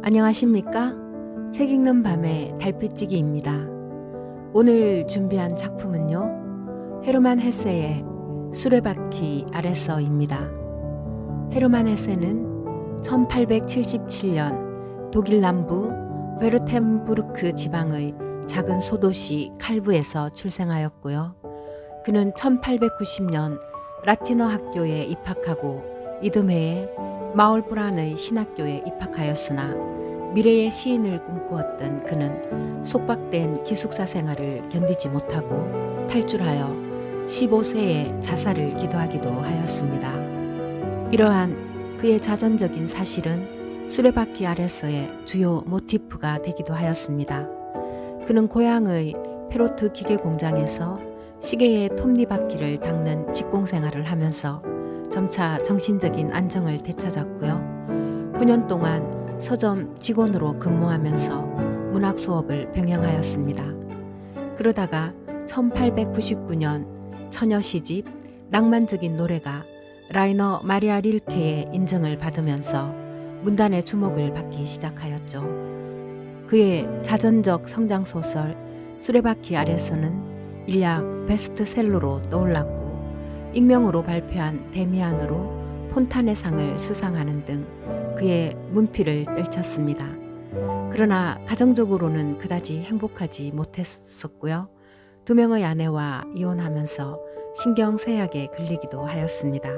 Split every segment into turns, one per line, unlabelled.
안녕하십니까? 책 읽는 밤의 달빛찌기입니다. 오늘 준비한 작품은요, 헤르만 헤세의 수레바퀴 아래서입니다. 헤르만 헤세는 1877년 독일 남부 베르템부르크 지방의 작은 소도시 칼브에서 출생하였고요. 그는 1890년 라틴어 학교에 입학하고 이듬해에 마울브란의 신학교에 입학하였으나 미래의 시인을 꿈꾸었던 그는 속박된 기숙사 생활을 견디지 못하고 탈출하여 15세에 자살을 기도하기도 하였습니다. 이러한 그의 자전적인 사실은 수레바퀴 아래서의 주요 모티프가 되기도 하였습니다. 그는 고향의 페로트 기계 공장에서 시계의 톱니바퀴를 닦는 직공생활을 하면서 점차 정신적인 안정을 되찾았고요. 9년 동안 서점 직원으로 근무하면서 문학 수업을 병행하였습니다. 그러다가 1899년 처녀 시집 낭만적인 노래가 라이너 마리아 릴케의 인정을 받으면서 문단의 주목을 받기 시작하였죠. 그의 자전적 성장소설 수레바퀴 아래서는 일약 베스트셀러로 떠올랐고 익명으로 발표한 데미안으로 폰타네 상을 수상하는 등 그의 문필을 떨쳤습니다. 그러나 가정적으로는 그다지 행복하지 못했었고요. 2명의 아내와 이혼하면서 신경쇠약에 걸리기도 하였습니다.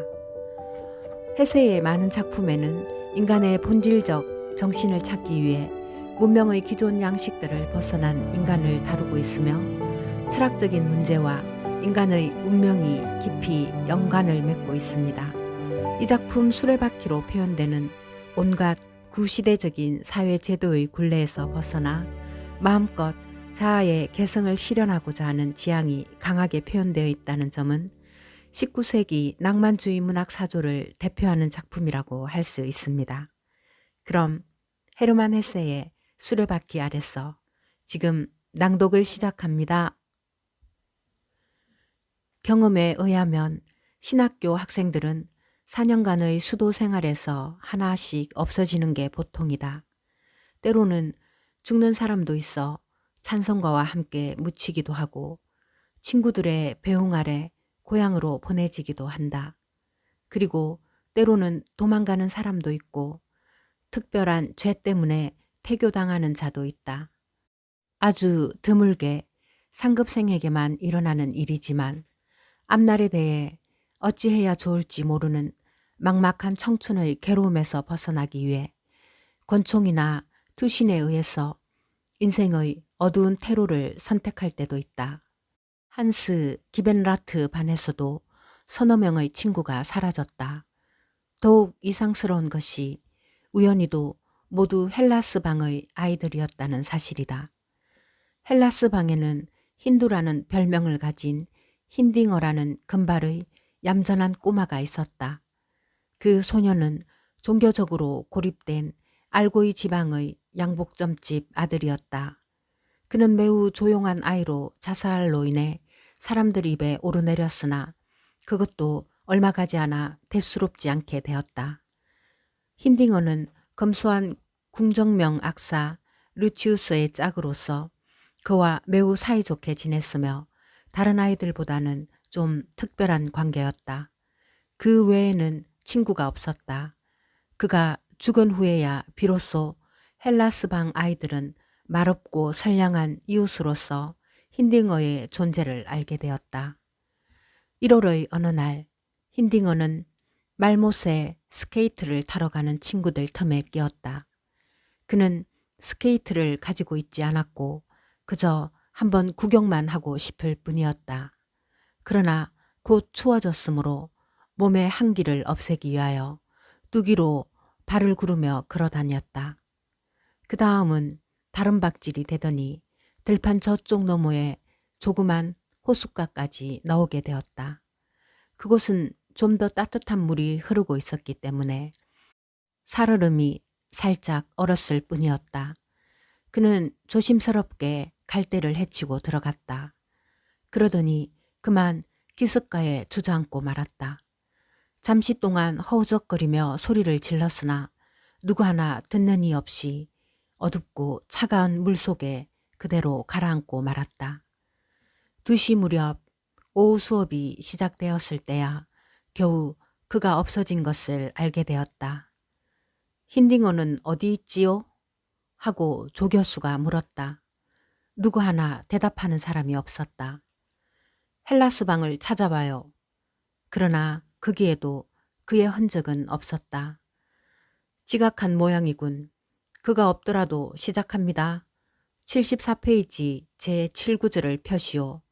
헤세의 많은 작품에는 인간의 본질적 정신을 찾기 위해 문명의 기존 양식들을 벗어난 인간을 다루고 있으며 철학적인 문제와 인간의 운명이 깊이 연관을 맺고 있습니다. 이 작품 수레바퀴로 표현되는 온갖 구시대적인 사회제도의 굴레에서 벗어나 마음껏 자아의 개성을 실현하고자 하는 지향이 강하게 표현되어 있다는 점은 19세기 낭만주의 문학 사조를 대표하는 작품이라고 할 수 있습니다. 그럼 헤르만 헤세의 수레바퀴 아래서 지금 낭독을 시작합니다. 경험에 의하면 신학교 학생들은 4년간의 수도 생활에서 하나씩 없어지는 게 보통이다. 때로는 죽는 사람도 있어 찬송가와 함께 묻히기도 하고 친구들의 배웅 아래 고향으로 보내지기도 한다. 그리고 때로는 도망가는 사람도 있고 특별한 죄 때문에 태교당하는 자도 있다. 아주 드물게 상급생에게만 일어나는 일이지만 앞날에 대해 어찌해야 좋을지 모르는 막막한 청춘의 괴로움에서 벗어나기 위해 권총이나 투신에 의해서 인생의 어두운 퇴로를 선택할 때도 있다. 한스 기벤라트 반에서도 서너 명의 친구가 사라졌다. 더욱 이상스러운 것이 우연히도 모두 헬라스 방의 아이들이었다는 사실이다. 헬라스 방에는 힌두라는 별명을 가진 힌딩어라는 금발의 얌전한 꼬마가 있었다. 그 소녀는 종교적으로 고립된 알고이 지방의 양복점집 아들이었다. 그는 매우 조용한 아이로 자살로 인해 사람들 입에 오르내렸으나 그것도 얼마 가지 않아 대수롭지 않게 되었다. 힌딩어는 검소한 궁정명 악사 루치우스의 짝으로서 그와 매우 사이좋게 지냈으며 다른 아이들보다는 좀 특별한 관계였다. 그 외에는 친구가 없었다. 그가 죽은 후에야 비로소 헬라스방 아이들은 말없고 선량한 이웃으로서 힌딩어의 존재를 알게 되었다. 1월의 어느 날 힌딩어는 말못에 스케이트를 타러 가는 친구들 틈에 끼었다. 그는 스케이트를 가지고 있지 않았고 그저 한번 구경만 하고 싶을 뿐이었다. 그러나 곧 추워졌으므로 몸의 한기를 없애기 위하여 뚜기로 발을 구르며 걸어 다녔다. 그 다음은 다른 박질이 되더니 들판 저쪽 너머에 조그만 호숫가까지 나오게 되었다. 그곳은 좀 더 따뜻한 물이 흐르고 있었기 때문에 살얼음이 살짝 얼었을 뿐이었다. 그는 조심스럽게 갈대를 헤치고 들어갔다. 그러더니 그만 기슭가에 주저앉고 말았다. 잠시 동안 허우적거리며 소리를 질렀으나 누구 하나 듣는 이 없이 어둡고 차가운 물속에 그대로 가라앉고 말았다. 2시 무렵 오후 수업이 시작되었을 때야 겨우 그가 없어진 것을 알게 되었다. 힌딩어는 어디 있지요? 하고 조 교수가 물었다. 누구 하나 대답하는 사람이 없었다. 헬라스 방을 찾아봐요. 그러나 거기에도 그의 흔적은 없었다. 지각한 모양이군. 그가 없더라도 시작합니다. 74페이지 제7구절을 펴시오.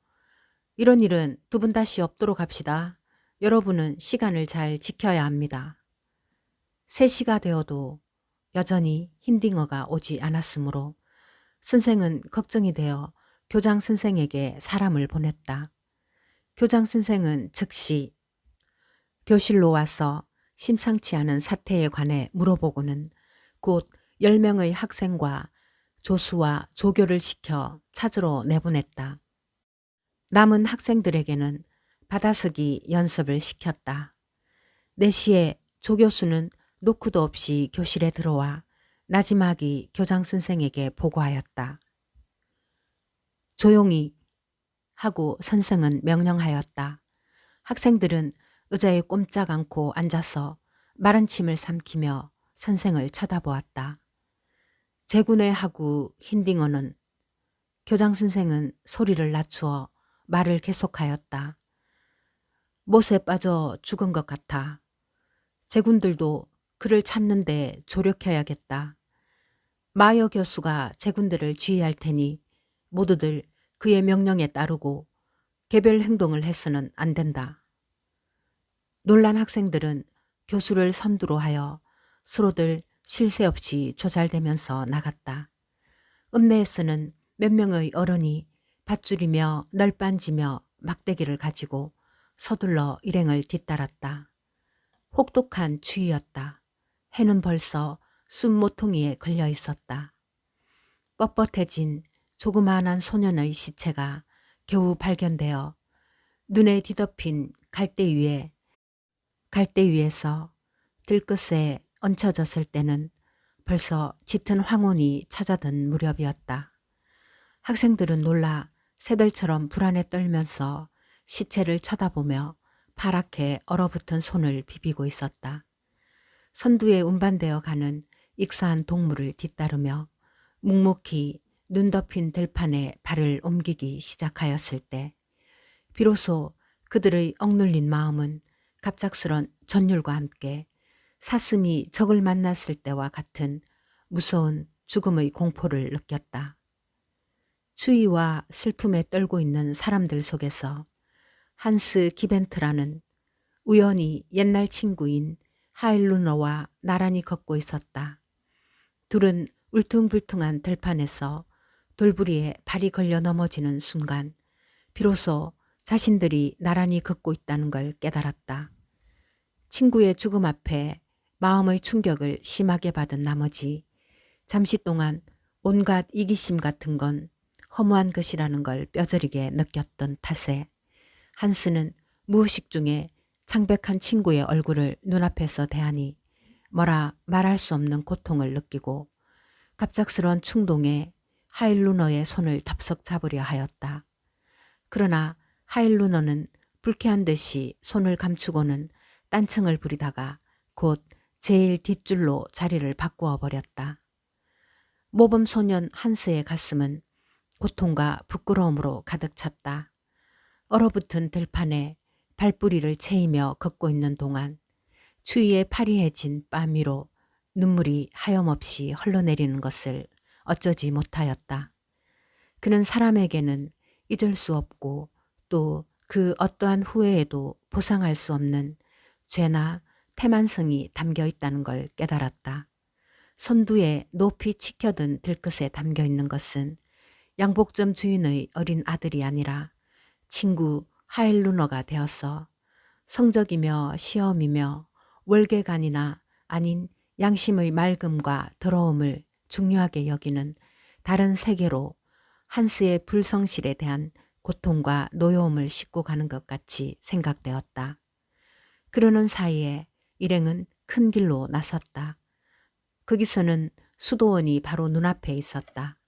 이런 일은 2분 다시 없도록 합시다. 여러분은 시간을 잘 지켜야 합니다. 3시가 되어도 여전히 힌딩어가 오지 않았으므로 선생은 걱정이 되어 교장 선생에게 사람을 보냈다. 교장 선생은 즉시 교실로 와서 심상치 않은 사태에 관해 물어보고는 곧 10명의 학생과 조수와 조교를 시켜 찾으러 내보냈다. 남은 학생들에게는 받아쓰기 연습을 시켰다. 4시에 조교수는 노크도 없이 교실에 들어와 나지막이 교장 선생에게 보고하였다. 조용히 하고 선생은 명령하였다. 학생들은 의자에 꼼짝 않고 앉아서 마른 침을 삼키며 선생을 쳐다보았다. 제군의 하구 힌딩어는 교장 선생은 소리를 낮추어 말을 계속하였다. 못에 빠져 죽은 것 같아. 제군들도 그를 찾는데 조력해야겠다. 마여 교수가 제군들을 지휘할 테니 모두들 그의 명령에 따르고 개별 행동을 해서는 안 된다. 놀란 학생들은 교수를 선두로 하여 서로들 쉴 새 없이 조잘대면서 나갔다. 읍내에서는 몇 명의 어른이 밧줄이며 널빤지며 막대기를 가지고 서둘러 일행을 뒤따랐다. 혹독한 추위였다. 해는 벌써 숨모퉁이에 걸려 있었다. 뻣뻣해진 조그마한 소년의 시체가 겨우 발견되어 눈에 뒤덮인 갈대 위에서 들끝에 얹혀졌을 때는 벌써 짙은 황혼이 찾아든 무렵이었다. 학생들은 놀라 새들처럼 불안에 떨면서 시체를 쳐다보며 파랗게 얼어붙은 손을 비비고 있었다. 선두에 운반되어 가는 익사한 동물을 뒤따르며 묵묵히 눈 덮인 들판에 발을 옮기기 시작하였을 때 비로소 그들의 억눌린 마음은 갑작스런 전율과 함께 사슴이 적을 만났을 때와 같은 무서운 죽음의 공포를 느꼈다. 추위와 슬픔에 떨고 있는 사람들 속에서 한스 기벤트라는 우연히 옛날 친구인 하일루너와 나란히 걷고 있었다. 둘은 울퉁불퉁한 들판에서 돌부리에 발이 걸려 넘어지는 순간 비로소 자신들이 나란히 걷고 있다는 걸 깨달았다. 친구의 죽음 앞에 마음의 충격을 심하게 받은 나머지 잠시 동안 온갖 이기심 같은 건 허무한 것이라는 걸 뼈저리게 느꼈던 탓에 한스는 무의식 중에 창백한 친구의 얼굴을 눈앞에서 대하니 뭐라 말할 수 없는 고통을 느끼고 갑작스러운 충동에 하일루너의 손을 덥석 잡으려 하였다. 그러나 하일루너는 불쾌한 듯이 손을 감추고는 딴청을 부리다가 곧 제일 뒷줄로 자리를 바꾸어 버렸다. 모범소년 한스의 가슴은 고통과 부끄러움으로 가득 찼다. 얼어붙은 들판에 발뿌리를 채이며 걷고 있는 동안 추위에 파리해진 뺨 위로 눈물이 하염없이 흘러내리는 것을 어쩌지 못하였다. 그는 사람에게는 잊을 수 없고 또 그 어떠한 후회에도 보상할 수 없는 죄나 태만성이 담겨 있다는 걸 깨달았다. 선두에 높이 치켜든 들끝에 담겨 있는 것은 양복점 주인의 어린 아들이 아니라 친구 하일루너가 되어서 성적이며 시험이며 월계관이나 아닌 양심의 맑음과 더러움을 중요하게 여기는 다른 세계로 한스의 불성실에 대한 고통과 노여움을 싣고 가는 것 같이 생각되었다. 그러는 사이에 일행은 큰 길로 나섰다. 거기서는 수도원이 바로 눈앞에 있었다.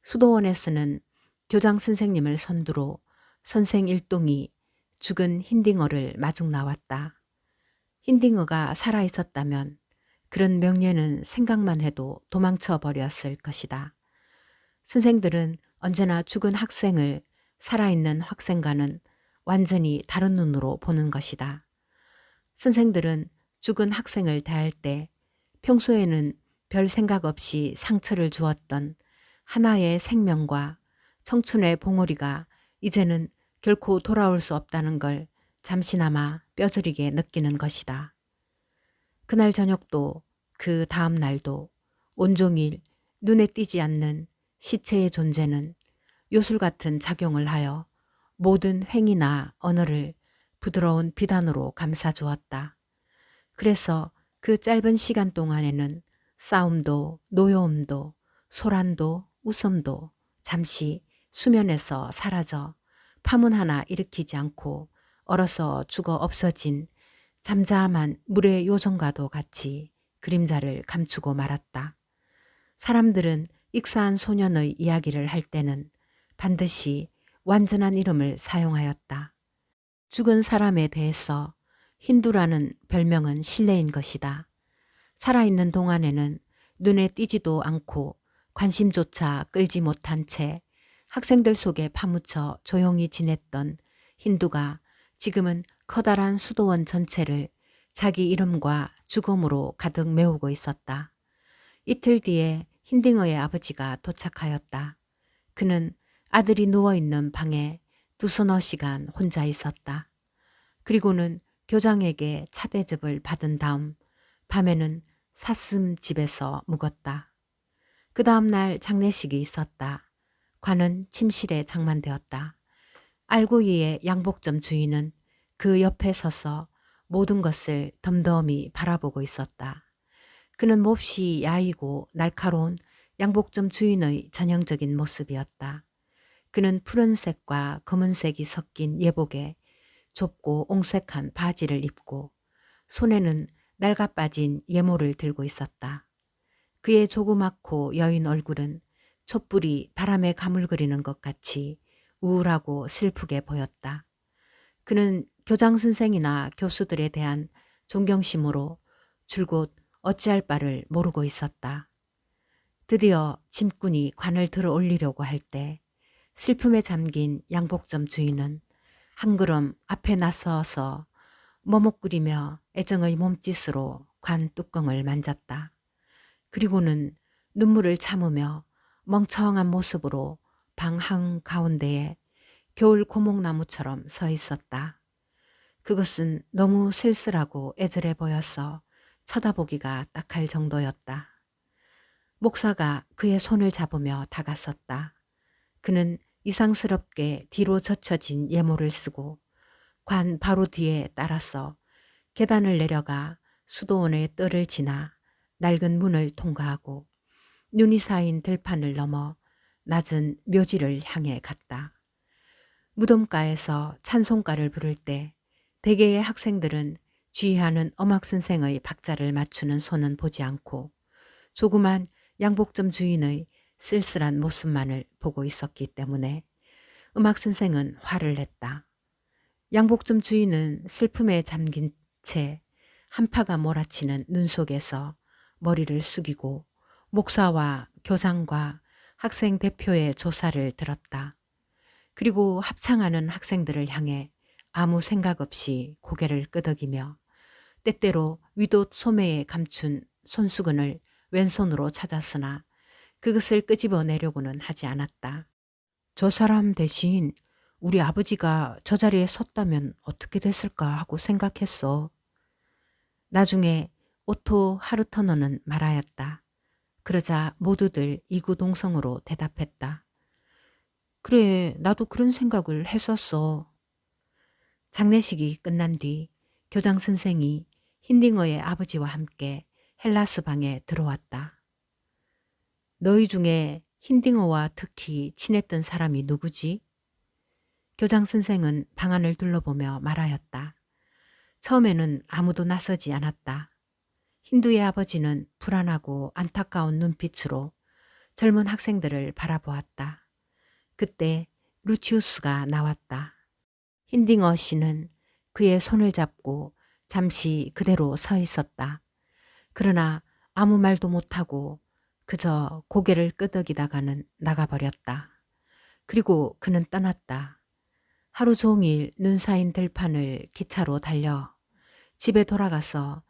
수도원에서는 교장 선생님을 선두로 선생 일동이 죽은 힌딩어를 마중 나왔다. 힌딩어가 살아있었다면 그런 명예는 생각만 해도 도망쳐 버렸을 것이다. 선생들은 언제나 죽은 학생을 살아있는 학생과는 완전히 다른 눈으로 보는 것이다. 선생들은 죽은 학생을 대할 때 평소에는 별 생각 없이 상처를 주었던 하나의 생명과 청춘의 봉오리가 이제는 결코 돌아올 수 없다는 걸 잠시나마 뼈저리게 느끼는 것이다. 그날 저녁도 그 다음 날도 온종일 눈에 띄지 않는 시체의 존재는 요술 같은 작용을 하여 모든 행위나 언어를 부드러운 비단으로 감싸주었다. 그래서 그 짧은 시간 동안에는 싸움도 노여움도 소란도 웃음도 잠시 수면에서 사라져 파문 하나 일으키지 않고 얼어서 죽어 없어진 잠잠한 물의 요정과도 같이 그림자를 감추고 말았다. 사람들은 익사한 소년의 이야기를 할 때는 반드시 완전한 이름을 사용하였다. 죽은 사람에 대해서 힌두라는 별명은 실례인 것이다. 살아있는 동안에는 눈에 띄지도 않고 관심조차 끌지 못한 채 학생들 속에 파묻혀 조용히 지냈던 힌두가 지금은 커다란 수도원 전체를 자기 이름과 죽음으로 가득 메우고 있었다. 이틀 뒤에 힌딩어의 아버지가 도착하였다. 그는 아들이 누워있는 방에 두서너 시간 혼자 있었다. 그리고는 교장에게 차대접을 받은 다음 밤에는 사슴집에서 묵었다. 그 다음 날 장례식이 있었다. 관은 침실에 장만되었다. 알고이의 양복점 주인은 그 옆에 서서 모든 것을 덤덤히 바라보고 있었다. 그는 몹시 야이고 날카로운 양복점 주인의 전형적인 모습이었다. 그는 푸른색과 검은색이 섞인 예복에 좁고 옹색한 바지를 입고 손에는 낡아 빠진 예모를 들고 있었다. 그의 조그맣고 여인 얼굴은 촛불이 바람에 가물거리는 것 같이 우울하고 슬프게 보였다. 그는 교장 선생이나 교수들에 대한 존경심으로 줄곧 어찌할 바를 모르고 있었다. 드디어 짐꾼이 관을 들어 올리려고 할 때 슬픔에 잠긴 양복점 주인은 한 걸음 앞에 나서서 머뭇거리며 애정의 몸짓으로 관 뚜껑을 만졌다. 그리고는 눈물을 참으며 멍청한 모습으로 방 한가운데에 겨울 고목나무처럼 서 있었다. 그것은 너무 쓸쓸하고 애절해 보여서 쳐다보기가 딱할 정도였다. 목사가 그의 손을 잡으며 다가섰다. 그는 이상스럽게 뒤로 젖혀진 예모를 쓰고 관 바로 뒤에 따라서 계단을 내려가 수도원의 뜰을 지나 낡은 문을 통과하고 눈이 쌓인 들판을 넘어 낮은 묘지를 향해 갔다. 무덤가에서 찬송가를 부를 때 대개의 학생들은 지휘하는 음악 선생의 박자를 맞추는 손은 보지 않고 조그만 양복점 주인의 쓸쓸한 모습만을 보고 있었기 때문에 음악 선생은 화를 냈다. 양복점 주인은 슬픔에 잠긴 채 한파가 몰아치는 눈 속에서 머리를 숙이고 목사와 교장과 학생 대표의 조사를 들었다. 그리고 합창하는 학생들을 향해 아무 생각 없이 고개를 끄덕이며 때때로 위옷 소매에 감춘 손수건을 왼손으로 찾았으나 그것을 끄집어내려고는 하지 않았다. 저 사람 대신 우리 아버지가 저 자리에 섰다면 어떻게 됐을까 하고 생각했어. 나중에 오토 하르터너는 말하였다. 그러자 모두들 이구동성으로 대답했다. 그래, 나도 그런 생각을 했었어. 장례식이 끝난 뒤 교장 선생이 힌딩어의 아버지와 함께 헬라스 방에 들어왔다. 너희 중에 힌딩어와 특히 친했던 사람이 누구지? 교장 선생은 방안을 둘러보며 말하였다. 처음에는 아무도 나서지 않았다. 힌두의 아버지는 불안하고 안타까운 눈빛으로 젊은 학생들을 바라보았다. 그때 루치우스가 나왔다. 힌딩어 씨는 그의 손을 잡고 잠시 그대로 서 있었다. 그러나 아무 말도 못하고 그저 고개를 끄덕이다가는 나가버렸다. 그리고 그는 떠났다. 하루 종일 눈 쌓인 들판을 기차로 달려 집에 돌아가서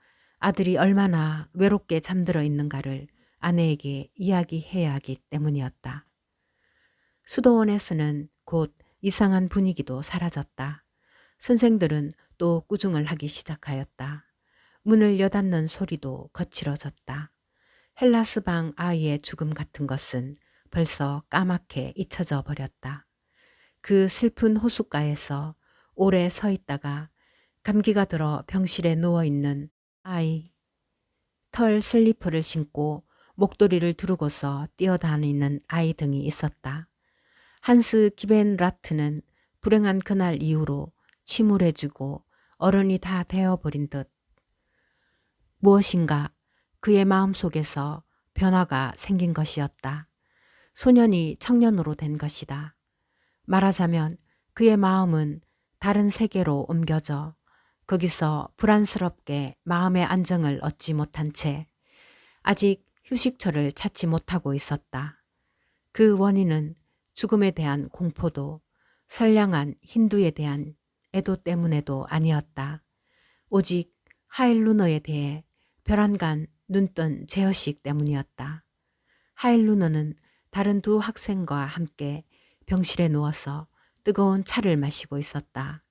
아들이 얼마나 외롭게 잠들어 있는가를 아내에게 이야기해야 하기 때문이었다. 수도원에서는 곧 이상한 분위기도 사라졌다. 선생들은 또 꾸중을 하기 시작하였다. 문을 여닫는 소리도 거칠어졌다. 헬라스 방 아이의 죽음 같은 것은 벌써 까맣게 잊혀져 버렸다. 그 슬픈 호숫가에서 오래 서 있다가 감기가 들어 병실에 누워있는 아이, 털 슬리퍼를 신고 목도리를 두르고서 뛰어다니는 아이 등이 있었다. 한스 기벤라트는 불행한 그날 이후로 침울해지고 어른이 다 되어버린 듯 무엇인가 그의 마음속에서 변화가 생긴 것이었다. 소년이 청년으로 된 것이다. 말하자면 그의 마음은 다른 세계로 옮겨져 거기서 불안스럽게 마음의 안정을 얻지 못한 채 아직 휴식처를 찾지 못하고 있었다. 그 원인은 죽음에 대한 공포도 선량한 힌두에 대한 애도 때문에도 아니었다. 오직 하일루너에 대해 별안간 눈뜬 제어식 때문이었다. 하일루너는 다른 두 학생과 함께 병실에 누워서 뜨거운 차를 마시고 있었다.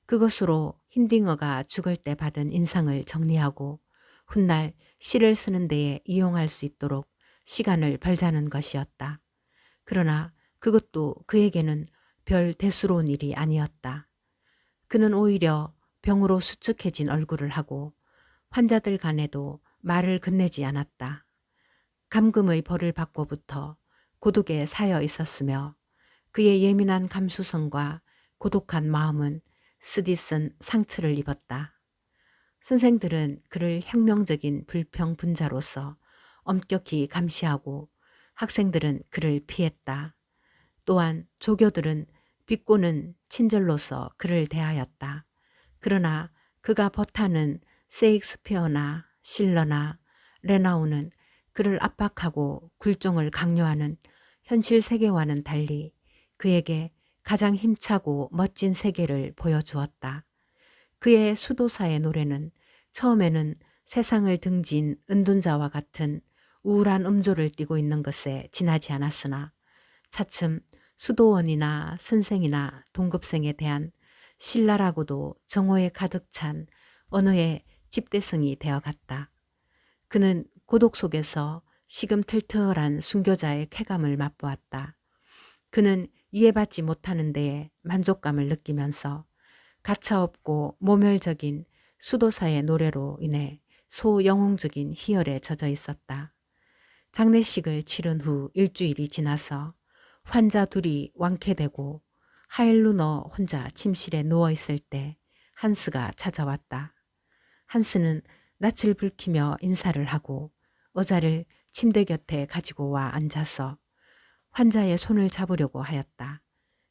그것으로 힌딩어가 죽을 때 받은 인상을 정리하고 훗날 시를 쓰는 데에 이용할 수 있도록 시간을 벌자는 것이었다. 그러나 그것도 그에게는 별 대수로운 일이 아니었다. 그는 오히려 병으로 수축해진 얼굴을 하고 환자들 간에도 말을 건네지 않았다. 감금의 벌을 받고부터 고독에 사여 있었으며 그의 예민한 감수성과 고독한 마음은 쓰디쓴 상처를 입었다. 선생들은 그를 혁명적인 불평분자로서 엄격히 감시하고 학생들은 그를 피했다. 또한 조교들은 비꼬는 친절로서 그를 대하였다. 그러나 그가 버타는 세익스피어나 실러나 레나우는 그를 압박하고 굴종을 강요하는 현실 세계와는 달리 그에게 가장 힘차고 멋진 세계를 보여주었다. 그의 수도사의 노래는 처음에는 세상을 등진 은둔자와 같은 우울한 음조를 띠고 있는 것에 지나지 않았으나 차츰 수도원이나 선생이나 동급생에 대한 신랄하고도 정오에 가득 찬 언어의 집대성이 되어갔다. 그는 고독 속에서 시금틀틀한 순교자의 쾌감을 맛보았다. 그는 이해받지 못하는 데에 만족감을 느끼면서 가차없고 모멸적인 수도사의 노래로 인해 소영웅적인 희열에 젖어 있었다. 장례식을 치른 후 일주일이 지나서 환자 둘이 완쾌되고 하일루너 혼자 침실에 누워있을 때 한스가 찾아왔다. 한스는 낯을 붉히며 인사를 하고 의자를 침대 곁에 가지고 와 앉아서 환자의 손을 잡으려고 하였다.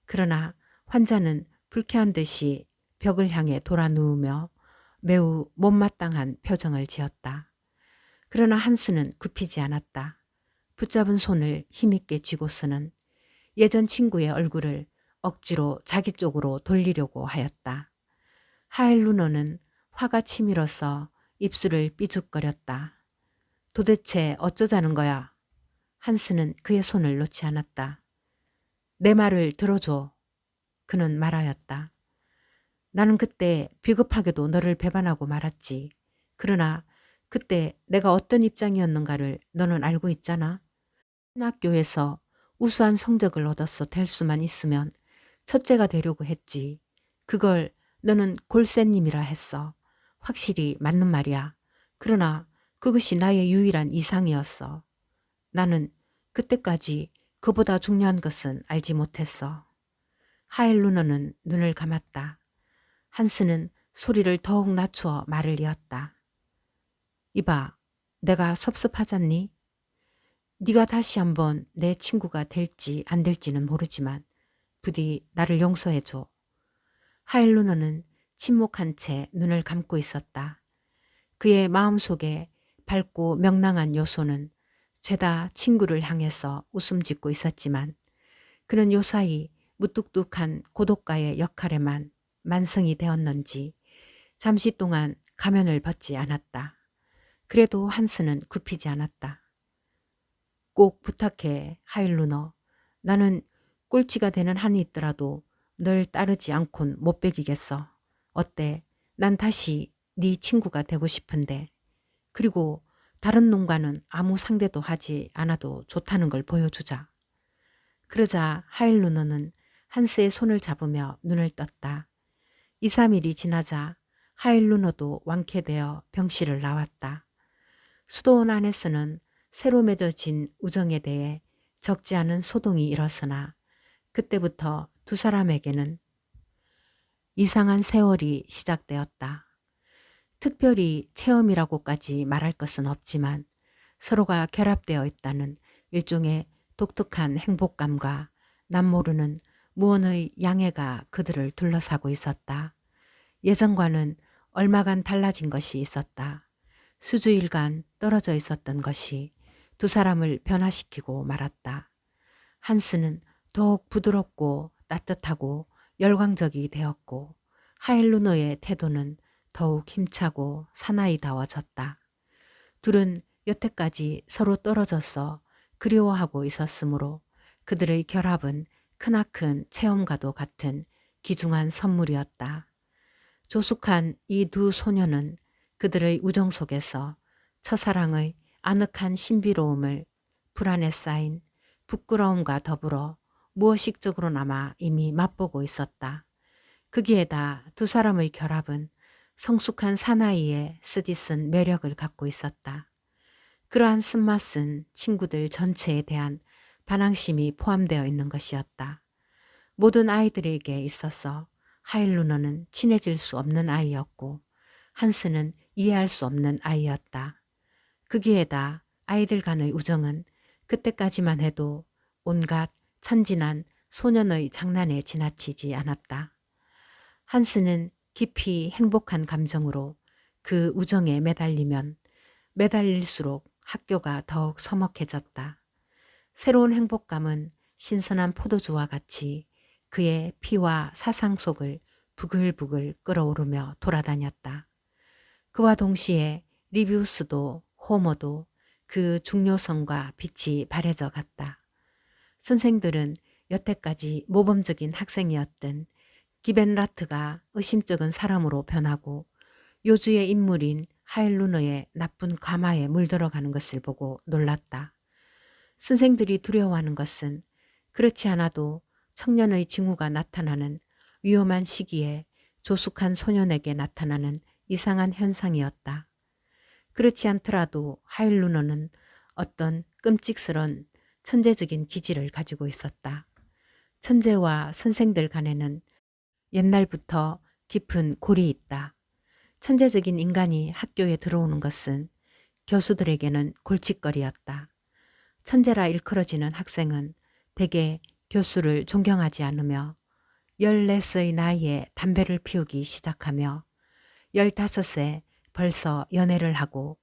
그러나 환자는 불쾌한 듯이 벽을 향해 돌아 누우며 매우 못마땅한 표정을 지었다. 그러나 한스는 굽히지 않았다. 붙잡은 손을 힘있게 쥐고서는 예전 친구의 얼굴을 억지로 자기 쪽으로 돌리려고 하였다. 하일루너는 화가 치밀어서 입술을 삐죽거렸다. 도대체 어쩌자는 거야? 한스는 그의 손을 놓지 않았다. 내 말을 들어줘. 그는 말하였다. 나는 그때 비겁하게도 너를 배반하고 말았지. 그러나 그때 내가 어떤 입장이었는가를 너는 알고 있잖아. 신학교에서 우수한 성적을 얻어서 될 수만 있으면 첫째가 되려고 했지. 그걸 너는 골세님이라 했어. 확실히 맞는 말이야. 그러나 그것이 나의 유일한 이상이었어. 나는 그때까지 그보다 중요한 것은 알지 못했어. 하일루너는 눈을 감았다. 한스는 소리를 더욱 낮추어 말을 이었다. 이봐, 내가 섭섭하잖니? 네가 다시 한번 내 친구가 될지 안 될지는 모르지만 부디 나를 용서해줘. 하일루너는 침묵한 채 눈을 감고 있었다. 그의 마음속에 밝고 명랑한 요소는 죄다 친구를 향해서 웃음 짓고 있었지만 그는 요사이 무뚝뚝한 고독가의 역할에만 만성이 되었는지 잠시 동안 가면을 벗지 않았다. 그래도 한스는 굽히지 않았다. 꼭 부탁해, 하일루너. 나는 꼴찌가 되는 한이 있더라도 널 따르지 않곤 못 베기겠어. 어때? 난 다시 네 친구가 되고 싶은데. 그리고 다른 놈과는 아무 상대도 하지 않아도 좋다는 걸 보여주자. 그러자 하일루너는 한스의 손을 잡으며 눈을 떴다. 2, 3일이 지나자 하일루너도 완쾌되어 병실을 나왔다. 수도원 안에서는 새로 맺어진 우정에 대해 적지 않은 소동이 일었으나 그때부터 두 사람에게는 이상한 세월이 시작되었다. 특별히 체험이라고까지 말할 것은 없지만 서로가 결합되어 있다는 일종의 독특한 행복감과 남모르는 무언의 양해가 그들을 둘러싸고 있었다. 예전과는 얼마간 달라진 것이 있었다. 수주일간 떨어져 있었던 것이 두 사람을 변화시키고 말았다. 한스는 더욱 부드럽고 따뜻하고 열광적이 되었고 하일루너의 태도는 더욱 힘차고 사나이다워졌다. 둘은 여태까지 서로 떨어져서 그리워하고 있었으므로 그들의 결합은 크나큰 체험과도 같은 귀중한 선물이었다. 조숙한 이 두 소녀는 그들의 우정 속에서 첫사랑의 아늑한 신비로움을 불안에 쌓인 부끄러움과 더불어 무의식적으로나마 이미 맛보고 있었다. 거기에다 두 사람의 결합은 성숙한 사나이의 쓰디쓴 매력을 갖고 있었다. 그러한 쓴맛은 친구들 전체에 대한 반항심이 포함되어 있는 것이었다. 모든 아이들에게 있어서 하일루너는 친해질 수 없는 아이였고 한스는 이해할 수 없는 아이였다. 거기에다 아이들 간의 우정은 그때까지만 해도 온갖 천진한 소년의 장난에 지나치지 않았다. 한스는 깊이 행복한 감정으로 그 우정에 매달리면 매달릴수록 학교가 더욱 서먹해졌다. 새로운 행복감은 신선한 포도주와 같이 그의 피와 사상 속을 부글부글 끓어오르며 돌아다녔다. 그와 동시에 리비우스도 호머도 그 중요성과 빛이 바래져 갔다. 선생들은 여태까지 모범적인 학생이었던 기벤라트가 의심쩍은 사람으로 변하고 요주의 인물인 하일루너의 나쁜 가마에 물들어가는 것을 보고 놀랐다. 선생들이 두려워하는 것은 그렇지 않아도 청년의 징후가 나타나는 위험한 시기에 조숙한 소년에게 나타나는 이상한 현상이었다. 그렇지 않더라도 하일루너는 어떤 끔찍스런 천재적인 기질을 가지고 있었다. 천재와 선생들 간에는 옛날부터 깊은 골이 있다. 천재적인 인간이 학교에 들어오는 것은 교수들에게는 골칫거리였다. 천재라 일컬어지는 학생은 대개 교수를 존경하지 않으며 14의 나이에 담배를 피우기 시작하며 15세 벌써 연애를 하고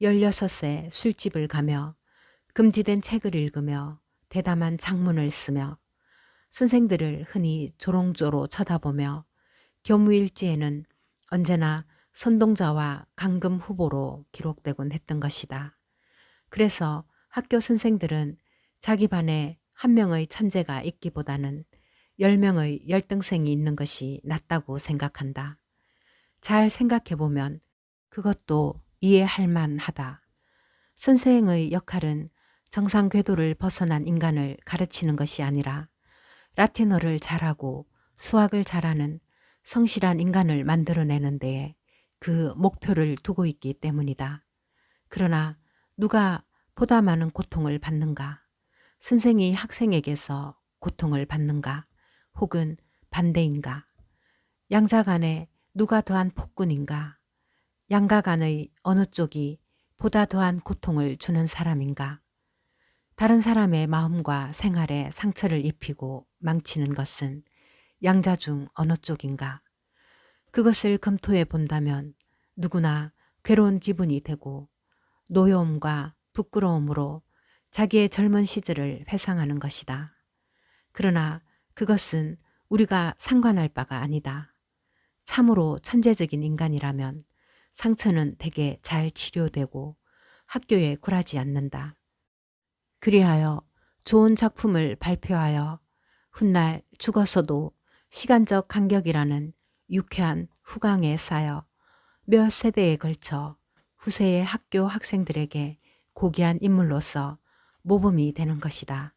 16세 술집을 가며 금지된 책을 읽으며 대담한 작문을 쓰며 선생들을 흔히 조롱조로 쳐다보며 교무일지에는 언제나 선동자와 강금 후보로 기록되곤 했던 것이다. 그래서 학교 선생들은 자기 반에 한 명의 천재가 있기보다는 10명의 열등생이 있는 것이 낫다고 생각한다. 잘 생각해보면 그것도 이해할 만하다. 선생의 역할은 정상 궤도를 벗어난 인간을 가르치는 것이 아니라 라틴어를 잘하고 수학을 잘하는 성실한 인간을 만들어내는 데에 그 목표를 두고 있기 때문이다. 그러나 누가 보다 많은 고통을 받는가? 선생이 학생에게서 고통을 받는가? 혹은 반대인가? 양자 간에 누가 더한 폭군인가? 양가 간의 어느 쪽이 보다 더한 고통을 주는 사람인가? 다른 사람의 마음과 생활에 상처를 입히고 망치는 것은 양자 중 어느 쪽인가? 그것을 검토해 본다면 누구나 괴로운 기분이 되고 노여움과 부끄러움으로 자기의 젊은 시절을 회상하는 것이다. 그러나 그것은 우리가 상관할 바가 아니다. 참으로 천재적인 인간이라면 상처는 대개 잘 치료되고 학교에 굴하지 않는다. 그리하여 좋은 작품을 발표하여 훗날 죽어서도 시간적 간격이라는 유쾌한 후광에 쌓여 몇 세대에 걸쳐 후세의 학교 학생들에게 고귀한 인물로서 모범이 되는 것이다.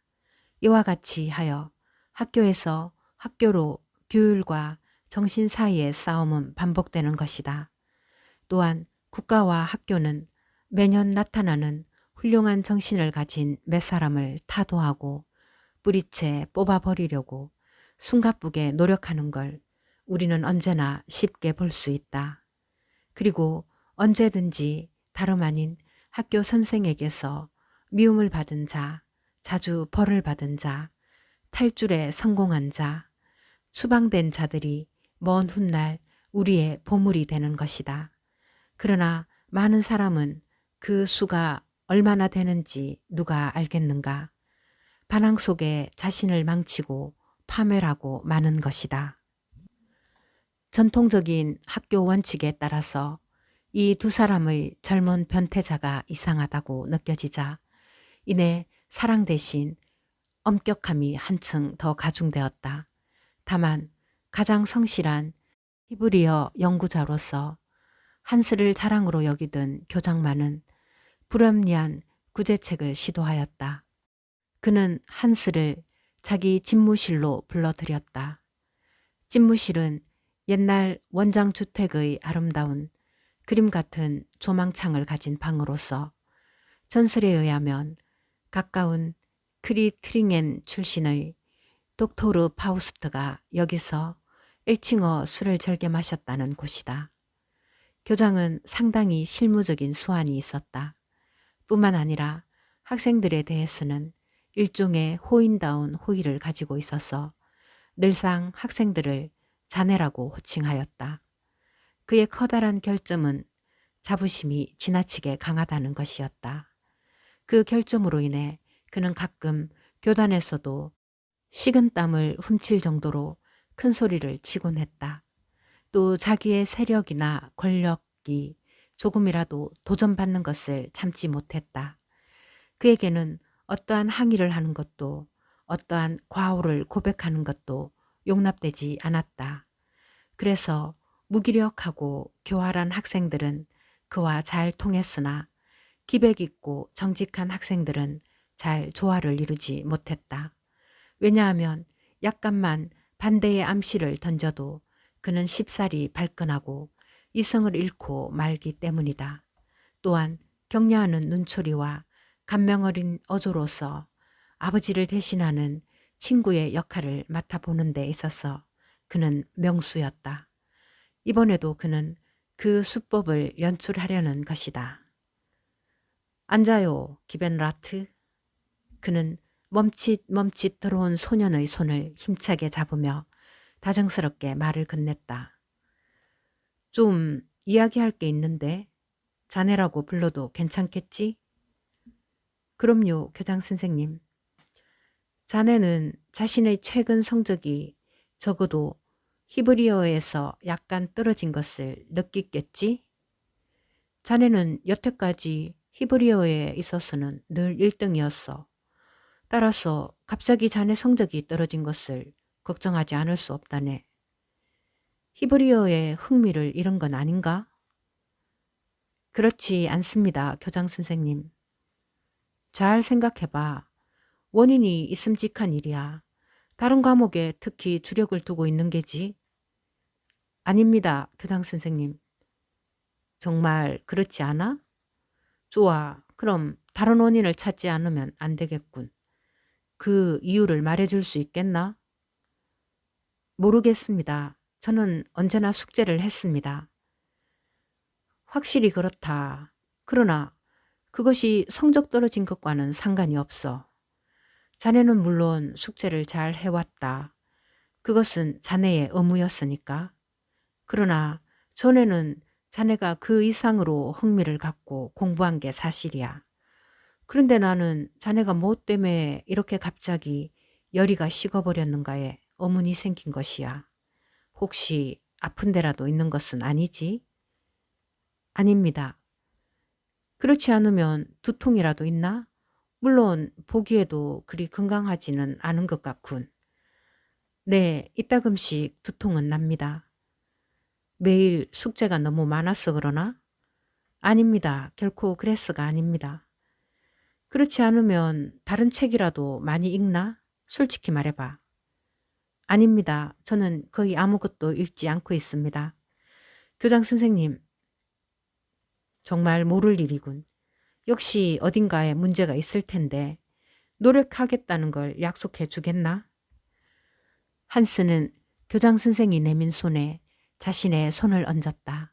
이와 같이 하여 학교에서 학교로 규율과 정신 사이의 싸움은 반복되는 것이다. 또한 국가와 학교는 매년 나타나는 훌륭한 정신을 가진 몇 사람을 타도하고 뿌리채 뽑아버리려고 숨가쁘게 노력하는 걸 우리는 언제나 쉽게 볼 수 있다. 그리고 언제든지 다름 아닌 학교 선생에게서 미움을 받은 자, 자주 벌을 받은 자, 탈출에 성공한 자, 추방된 자들이 먼 훗날 우리의 보물이 되는 것이다. 그러나 많은 사람은 그 수가 얼마나 되는지 누가 알겠는가? 반항 속에 자신을 망치고 파멸하고 마는 것이다. 전통적인 학교 원칙에 따라서 이 두 사람의 젊은 변태자가 이상하다고 느껴지자 이내 사랑 대신 엄격함이 한층 더 가중되었다. 다만 가장 성실한 히브리어 연구자로서 한스를 자랑으로 여기던 교장만은 불합리한 구제책을 시도하였다. 그는 한스를 자기 집무실로 불러들였다. 집무실은 옛날 원장주택의 아름다운 그림 같은 조망창을 가진 방으로서 전설에 의하면 가까운 크리트링엔 출신의 독토르 파우스트가 여기서 일칭어 술을 즐겨 마셨다는 곳이다. 교장은 상당히 실무적인 수완이 있었다. 뿐만 아니라 학생들에 대해서는 일종의 호인다운 호의를 가지고 있어서 늘상 학생들을 자네라고 호칭하였다. 그의 커다란 결점은 자부심이 지나치게 강하다는 것이었다. 그 결점으로 인해 그는 가끔 교단에서도 식은땀을 훔칠 정도로 큰 소리를 치곤 했다. 또 자기의 세력이나 권력이 조금이라도 도전받는 것을 참지 못했다. 그에게는 어떠한 항의를 하는 것도 어떠한 과오를 고백하는 것도 용납되지 않았다. 그래서 무기력하고 교활한 학생들은 그와 잘 통했으나 기백 있고 정직한 학생들은 잘 조화를 이루지 못했다. 왜냐하면 약간만 반대의 암시를 던져도 그는 쉽사리 발끈하고 이성을 잃고 말기 때문이다. 또한 격려하는 눈초리와 감명 어린 어조로서 아버지를 대신하는 친구의 역할을 맡아보는 데 있어서 그는 명수였다. 이번에도 그는 그 수법을 연출하려는 것이다. 앉아요, 기벤라트. 그는 멈칫멈칫 들어온 소년의 손을 힘차게 잡으며 다정스럽게 말을 건넸다. 좀 이야기할 게 있는데 자네라고 불러도 괜찮겠지? 그럼요, 교장 선생님. 자네는 자신의 최근 성적이 적어도 히브리어에서 약간 떨어진 것을 느끼겠지? 자네는 여태까지 히브리어에 있어서는 늘 1등이었어. 따라서 갑자기 자네 성적이 떨어진 것을 걱정하지 않을 수 없다네. 히브리어에 흥미를 잃은 건 아닌가? 그렇지 않습니다, 교장 선생님. 잘 생각해봐. 원인이 있음직한 일이야. 다른 과목에 특히 주력을 두고 있는 게지. 아닙니다, 교장 선생님. 정말 그렇지 않아? 좋아. 그럼 다른 원인을 찾지 않으면 안 되겠군. 그 이유를 말해줄 수 있겠나? 모르겠습니다. 저는 언제나 숙제를 했습니다. 확실히 그렇다. 그러나 그것이 성적 떨어진 것과는 상관이 없어. 자네는 물론 숙제를 잘 해왔다. 그것은 자네의 의무였으니까. 그러나 전에는 자네가 그 이상으로 흥미를 갖고 공부한 게 사실이야. 그런데 나는 자네가 뭐 때문에 이렇게 갑자기 열이가 식어버렸는가에 의문이 생긴 것이야. 혹시 아픈 데라도 있는 것은 아니지? 아닙니다. 그렇지 않으면 두통이라도 있나? 물론 보기에도 그리 건강하지는 않은 것 같군. 네, 이따금씩 두통은 납니다. 매일 숙제가 너무 많아서 그러나? 아닙니다. 결코 그래서가 아닙니다. 그렇지 않으면 다른 책이라도 많이 읽나? 솔직히 말해봐. 아닙니다. 저는 거의 아무것도 읽지 않고 있습니다. 교장 선생님, 정말 모를 일이군. 역시 어딘가에 문제가 있을 텐데 노력하겠다는 걸 약속해 주겠나? 한스는 교장 선생이 내민 손에 자신의 손을 얹었다.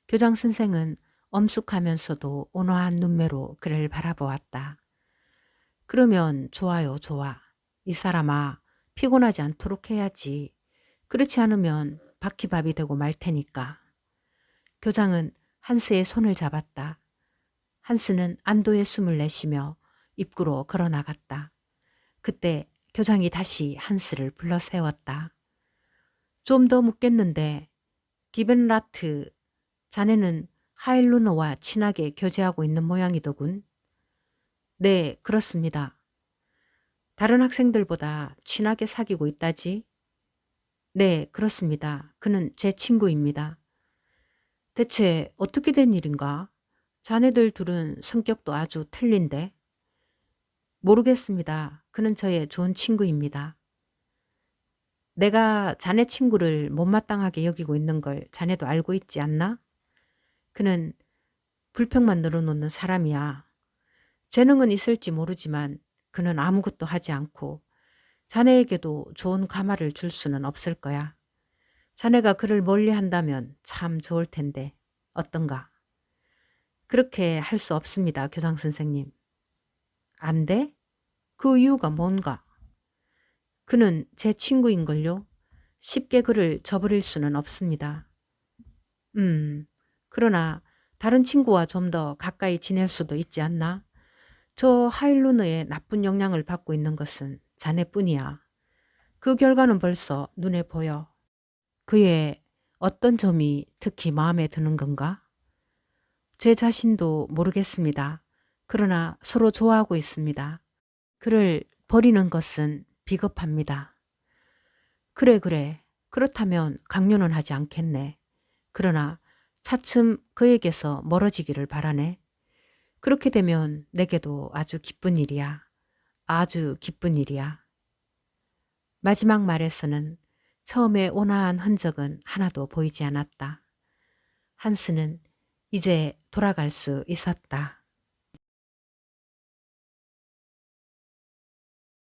교장 선생은 엄숙하면서도 온화한 눈매로 그를 바라보았다. 그러면 좋아요, 좋아. 이 사람아, 피곤하지 않도록 해야지. 그렇지 않으면 바퀴밥이 되고 말 테니까. 교장은 한스의 손을 잡았다. 한스는 안도의 숨을 내쉬며 입구로 걸어 나갔다. 그때 교장이 다시 한스를 불러 세웠다. 좀 더 묻겠는데, 기벤라트, 자네는 하일루너와 친하게 교제하고 있는 모양이더군. 네, 그렇습니다. 다른 학생들보다 친하게 사귀고 있다지? 네, 그렇습니다. 그는 제 친구입니다. 대체 어떻게 된 일인가? 자네들 둘은 성격도 아주 틀린데? 모르겠습니다. 그는 저의 좋은 친구입니다. 내가 자네 친구를 못마땅하게 여기고 있는 걸 자네도 알고 있지 않나? 그는 불평만 늘어놓는 사람이야. 재능은 있을지 모르지만 그는 아무것도 하지 않고 자네에게도 좋은 가마를 줄 수는 없을 거야. 자네가 그를 멀리한다면 참 좋을 텐데 어떤가? 그렇게 할 수 없습니다, 교장 선생님. 안 돼? 그 이유가 뭔가? 그는 제 친구인걸요. 쉽게 그를 저버릴 수는 없습니다. 그러나 다른 친구와 좀 더 가까이 지낼 수도 있지 않나? 저 하일루너의 나쁜 영향을 받고 있는 것은 자네뿐이야. 그 결과는 벌써 눈에 보여. 그의 어떤 점이 특히 마음에 드는 건가? 제 자신도 모르겠습니다. 그러나 서로 좋아하고 있습니다. 그를 버리는 것은 비겁합니다. 그래, 그래. 그렇다면 강요는 하지 않겠네. 그러나 차츰 그에게서 멀어지기를 바라네. 그렇게 되면 내게도 아주 기쁜 일이야. 아주 기쁜 일이야. 마지막 말에서는 처음에 온화한 흔적은 하나도 보이지 않았다. 한스는 이제 돌아갈 수 있었다.